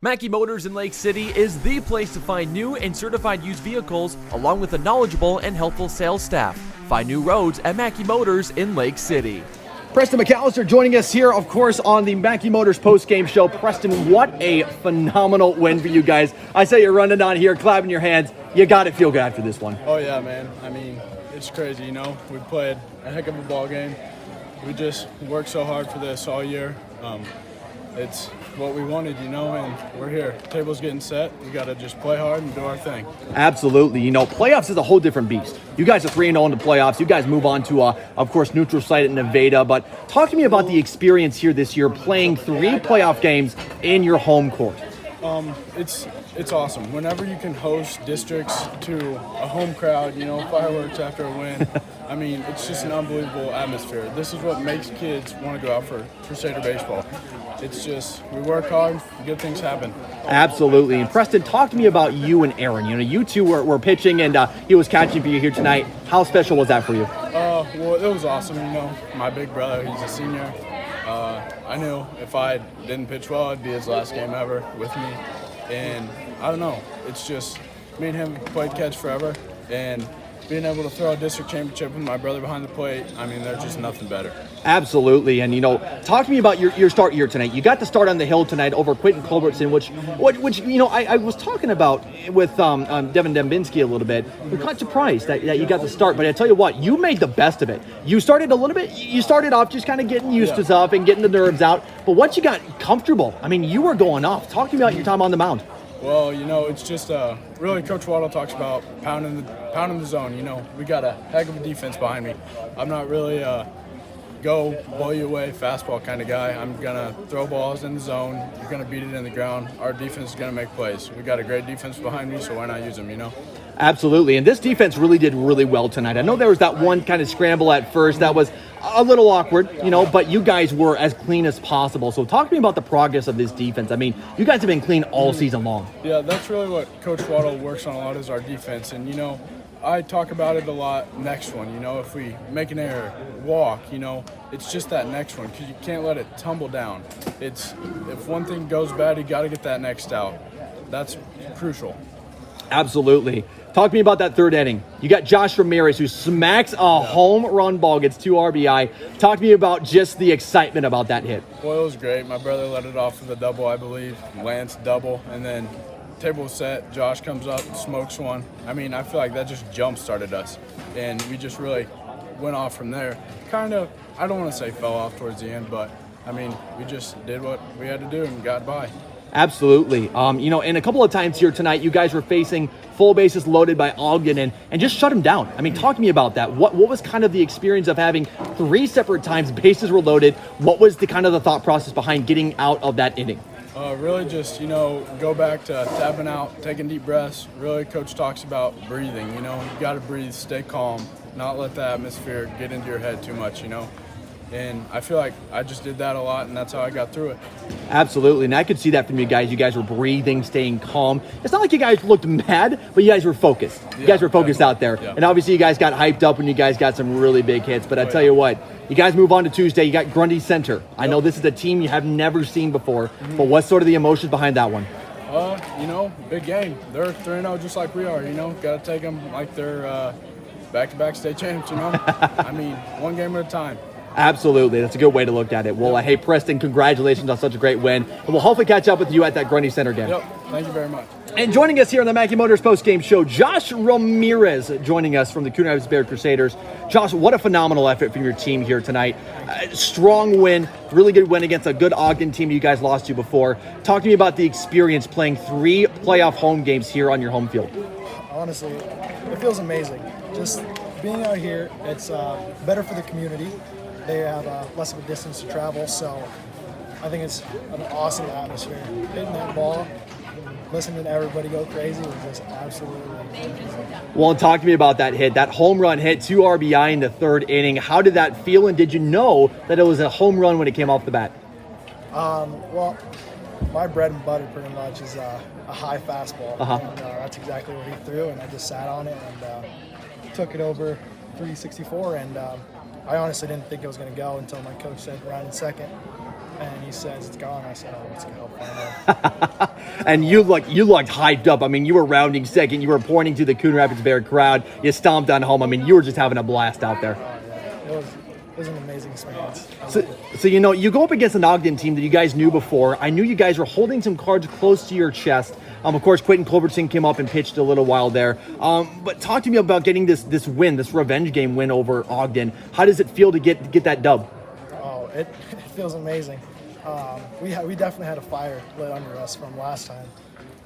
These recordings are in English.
Mackey Motors in Lake City is the place to find new and certified used vehicles, along with a knowledgeable and helpful sales staff. Find new roads at Mackey Motors in Lake City. Preston McAlister joining us here, of course, on the Mackey Motors post-game show. Preston, what a phenomenal win for you guys. I say you're running on here, clapping your hands. You got to feel good after this one. Oh, yeah, man. I mean, it's crazy, you know. We played a heck of a ball game. We just worked so hard for this all year. It's what we wanted, you know, and we're here. Table's getting set. We got to just play hard and do our thing. Absolutely. You know, playoffs is a whole different beast. You guys are 3-0 in the playoffs. You guys move on to, of course, neutral site at Nevada. But talk to me about the experience here this year, playing 3 playoff games in your home court. It's awesome. Whenever you can host districts to a home crowd, you know, fireworks after a win, I mean, it's just an unbelievable atmosphere. This is what makes kids want to go out for Crusader baseball. It's just, we work hard, good things happen. Absolutely. And Preston, talk to me about you and Aaron. You know, you two were pitching and he was catching for you here tonight. How special was that for you? Well, it was awesome. You know, my big brother, he's a senior. I knew if I didn't pitch well, it'd be his last game ever with me. And I don't know, it's just me and him played catch forever, and being able to throw a district championship with my brother behind the plate, I mean, there's just nothing better. Absolutely. And, you know, talk to me about your start here tonight. You got to start on the hill tonight over Quentin Culbertson, which you know, I was talking about with Devin Dembinski a little bit. I'm quite surprised that you got to start, but I tell you what, you made the best of it. You started off just kind of getting used to stuff and getting the nerves out, but once you got comfortable, I mean, you were going off. Talk to me about your time on the mound. Well, you know, it's just really Coach Waddle talks about pounding the zone. You know, we got a heck of a defense behind me. I'm not really go blow you away fastball kind of guy. I'm gonna throw balls in the zone. You're gonna beat it in the ground. Our defense is gonna make plays. We got a great defense behind me, so why not use them? You know. Absolutely, and this defense really did really well tonight. I know there was that one kind of scramble at first that was a little awkward, you know, but you guys were as clean as possible. So talk to me about the progress of this defense. I mean, you guys have been clean all season long. Yeah, that's really what Coach Waddle works on a lot is our defense. And, you know, I talk about it a lot next one. You know, if we make an error, walk, you know, it's just that next one because you can't let it tumble down. It's if one thing goes bad, you got to get that next out. That's crucial. Absolutely. Talk to me about that third inning. You got Josh Ramirez who smacks a home run ball, gets 2 RBI. Talk to me about just the excitement about that hit. Well, it was great. My brother let it off with a double, I believe. Lance double, and then table was set. Josh comes up, smokes one. I mean, I feel like that just jump-started us, and we just really went off from there. Kind of, I don't want to say fell off towards the end, but, I mean, we just did what we had to do and got by. Absolutely. You know, and a couple of times here tonight, you guys were facing full bases loaded by Ogden and just shut him down. I mean, talk to me about that. What was kind of the experience of having 3 separate times bases were loaded? What was the kind of the thought process behind getting out of that inning? Really just, you know, go back to tapping out, taking deep breaths. Really, Coach talks about breathing, you know. You got to breathe, stay calm, not let the atmosphere get into your head too much, you know. And I feel like I just did that a lot, and that's how I got through it. Absolutely, and I could see that from you guys. You guys were breathing, staying calm. It's not like you guys looked mad, but you guys were focused. You guys were focused out there. Yeah. And obviously you guys got hyped up when you guys got some really big hits. But I tell you what, you guys move on to Tuesday. You got Grundy Center. I know this is a team you have never seen before, but what's sort of the emotions behind that one? You know, big game. They're 3-0 just like we are, you know. Got to take them like they're back-to-back state champs, you know. I mean, one game at a time. Absolutely. That's a good way to look at it. Well, hey, Preston, congratulations on such a great win. And we'll hopefully catch up with you at that Grundy Center game. Yep. Thank you very much. And joining us here on the Mackey Motors post-game show, Josh Ramirez joining us from the Coon Rapids Bear Crusaders. Josh, what a phenomenal effort from your team here tonight. Strong win, really good win against a good Ogden team you guys lost to before. Talk to me about the experience playing 3 playoff home games here on your home field. Honestly, it feels amazing. Just being out here, it's better for the community. They have less of a distance to travel, so I think it's an awesome atmosphere. Hitting that ball, listening to everybody go crazy was just absolutely amazing. Well, and talk to me about that hit, that home run hit, 2 RBI in the 3rd inning. How did that feel, and did you know that it was a home run when it came off the bat? Well, my bread and butter pretty much is a high fastball. And, that's exactly what he threw, and I just sat on it and took it over 364, and I honestly didn't think it was going to go until my coach said round in second. And he says, it's gone. I said, oh, let's go. Finally. And you looked hyped up. I mean, you were rounding second. You were pointing to the Coon Rapids Bear crowd. You stomped on home. I mean, you were just having a blast out there. It was an amazing experience. So you go up against an Ogden team that you guys knew before. I knew you guys were holding some cards close to your chest. Of course, Quentin Culbertson came up and pitched a little while there. But talk to me about getting this win, this revenge game win over Ogden. How does it feel to get that dub? Oh, it feels amazing. We definitely had a fire lit under us from last time.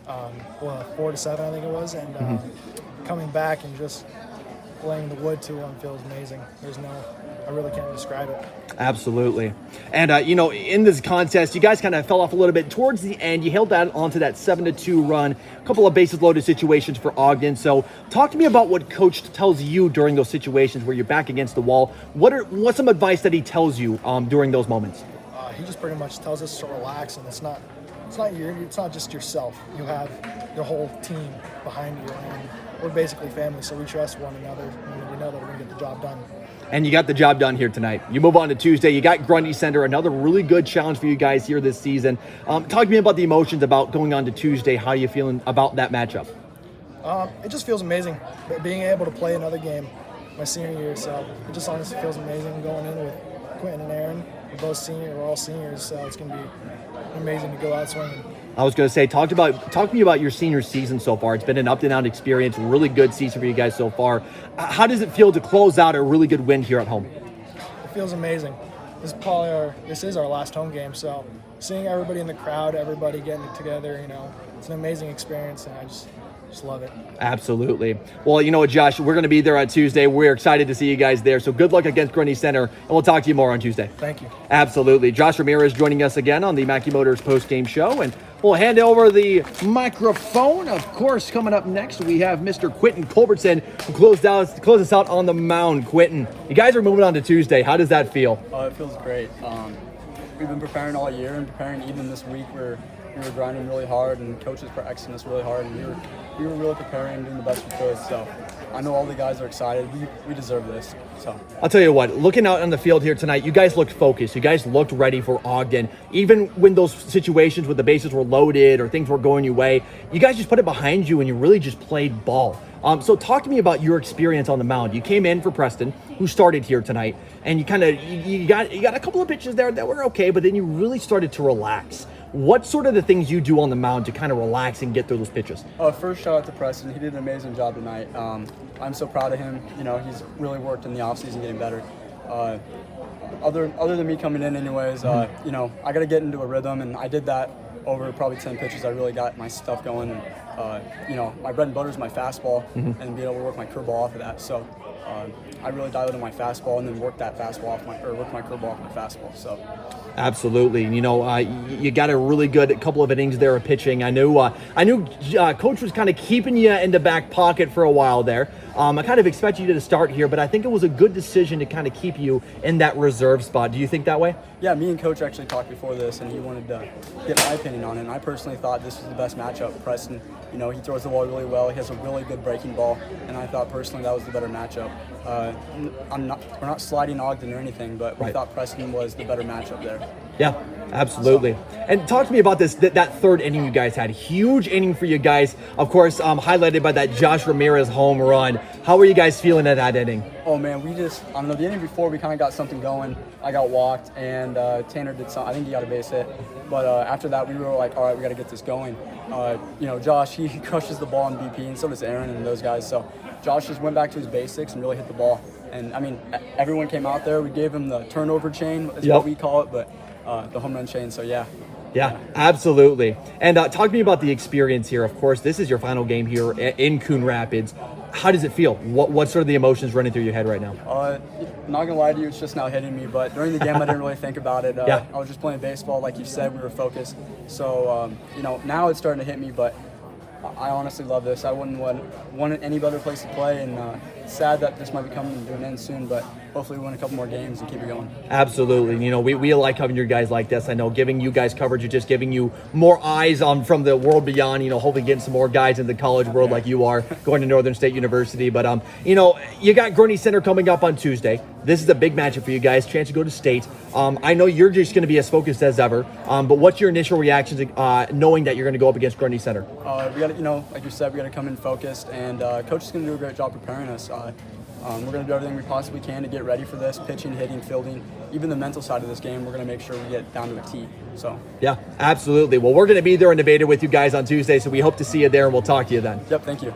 4-7, I think it was, and coming back and just laying the wood to them feels amazing. I really can't describe it. Absolutely. And, in this contest, you guys kind of fell off a little bit towards the end. You held that onto that 7-2 run, a couple of bases loaded situations for Ogden. So talk to me about what Coach tells you during those situations where you're back against the wall. What's some advice that he tells you during those moments? He just pretty much tells us to relax, and it's not just yourself. You have your whole team behind you, and we're basically family, so we trust one another, and we know that we're going to get the job done. And you got the job done here tonight. You move on to Tuesday. You got Grundy Center, another really good challenge for you guys here this season. Talk to me about the emotions about going on to Tuesday. How are you feeling about that matchup? It just feels amazing being able to play another game my senior year. So it just honestly feels amazing going in with Quentin and Aaron. We're all seniors, so it's going to be amazing to go out swinging. I was going to say, talk to me about your senior season so far. It's been an up and down experience, really good season for you guys so far. How does it feel to close out a really good win here at home? It feels amazing. This is our last home game, so seeing everybody in the crowd, everybody getting together, it's an amazing experience, and I just love it. Absolutely. Well, you know what, Josh, we're going to be there on Tuesday. We're excited to see you guys there. So good luck against Grundy Center, and we'll talk to you more on Tuesday. Thank you. Absolutely. Josh Ramirez joining us again on the Mackey Motors post-game show, and we'll hand over the microphone. Of course, coming up next, we have Mr. Quentin Culbertson, who close us out on the mound. Quentin, you guys are moving on to Tuesday. How does that feel? It feels great. We've been preparing all year and preparing even this week. We were grinding really hard, and coaches were exing us really hard, and we were really preparing and doing the best we could. So I know all the guys are excited. We deserve this. So I'll tell you what, looking out on the field here tonight, you guys looked focused. You guys looked ready for Ogden. Even when those situations with the bases were loaded or things were going your way, you guys just put it behind you and you really just played ball. So talk to me about your experience on the mound. You came in for Preston, who started here tonight, and you got a couple of pitches there that were okay, but then you really started to relax. What sort of the things you do on the mound to kind of relax and get through those pitches? First, shout out to Preston. He did an amazing job tonight. I'm so proud of him. He's really worked in the offseason getting better. Other than me coming in anyways, I got to get into a rhythm, and I did that over probably 10 pitches. I really got my stuff going. And, my bread and butter is my fastball, and being able to work my curveball off of that. So I really dialed into my fastball and then worked that fastball worked my curveball off my fastball. So. Absolutely. You got a really good couple of innings there of pitching. I knew Coach was kind of keeping you in the back pocket for a while there. I kind of expected you to start here, but I think it was a good decision to kind of keep you in that reserve spot. Do you think that way? Yeah, me and Coach actually talked before this, and he wanted to get my opinion on it. And I personally thought this was the best matchup. Preston, he throws the ball really well. He has a really good breaking ball, and I thought personally that was the better matchup. We're not sliding Ogden or anything, but we thought Preston was the better matchup there. Yeah, absolutely. And talk to me about that third inning you guys had. Huge inning for you guys. Of course, highlighted by that Josh Ramirez home run. How were you guys feeling at that inning? Oh man, the inning before we kind of got something going. I got walked, and Tanner did something. I think he got a base hit. But after that, we were like, all right, we got to get this going. Josh, he crushes the ball in BP, and so does Aaron and those guys. So Josh just went back to his basics and really hit the ball. And everyone came out there. We gave him the turnover chain, is what we call it, but the home run chain. So yeah. Yeah, absolutely. And talk to me about the experience here. Of course, this is your final game here in Coon Rapids. How does it feel? What sort of the emotions running through your head right now? Not gonna lie to you, it's just now hitting me. But during the game, I didn't really think about it. Yeah. I was just playing baseball, like you said. We were focused. So now it's starting to hit me. But I honestly love this. I wouldn't want any better place to play. And it's sad that this might be coming to an end soon. But hopefully win a couple more games and keep it going. Absolutely. You know, we like having your guys like this. I know giving you guys coverage is just giving you more eyes on from the world beyond, you know, hopefully getting some more guys in the college world like you are, going to Northern State University. But, you know, you got Gurney Center coming up on Tuesday. This is a big matchup for you guys, chance to go to state. I know you're just going to be as focused as ever, but what's your initial reactions knowing that you're going to go up against Gurney Center? We got to, you know, like you said, we got to come in focused, and coach is going to do a great job preparing us. We're going to do everything we possibly can to get ready for this, pitching, hitting, fielding, even the mental side of this game. We're going to make sure we get down to a T. So yeah, absolutely. Well, we're going to be there in Nevada with you guys on Tuesday, so we hope to see you there, and we'll talk to you then. Yep, thank you.